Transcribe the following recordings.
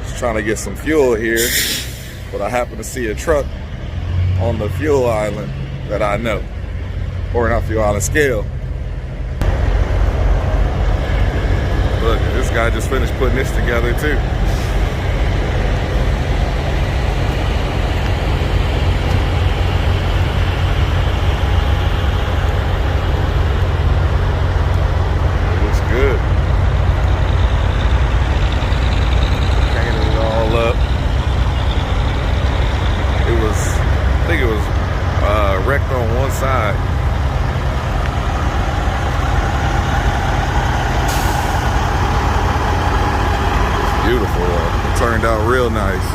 Just trying to get some fuel here, but I happen to see a truck on the fuel island that I know, or not fuel island, scale. Look, this guy just finished putting this together too. It looks good. Painted it all up. I think it was wrecked on one side. Beautiful though. It turned out real nice.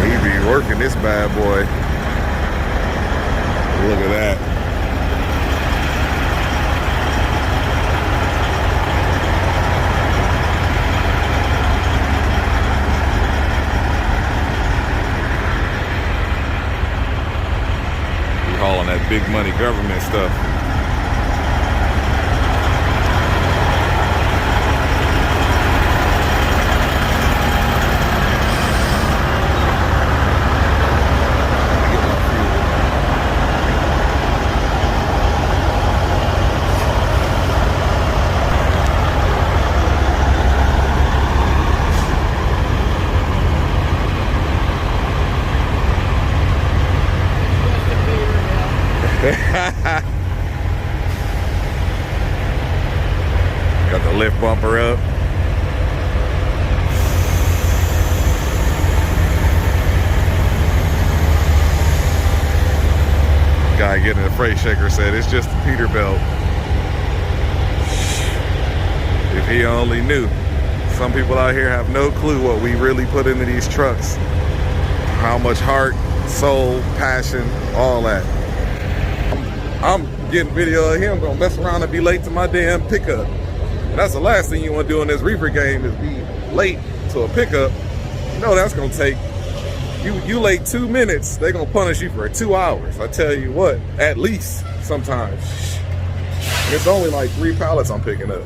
He be working this bad boy. Look at that. He hauling that big money government stuff. Got the lift bumper up. Guy getting a freight shaker said it's just a Peterbilt. If he only knew. Some people out here have no clue what we really put into these trucks. How much heart, soul, passion, all that. I'm getting video of him gonna mess around and be late to my damn pickup. And that's the last thing you want to do in this reefer game is be late to a pickup. You know that's gonna take you late 2 minutes, they're gonna punish you for 2 hours. I tell you what, at least sometimes. It's only like 3 pallets I'm picking up.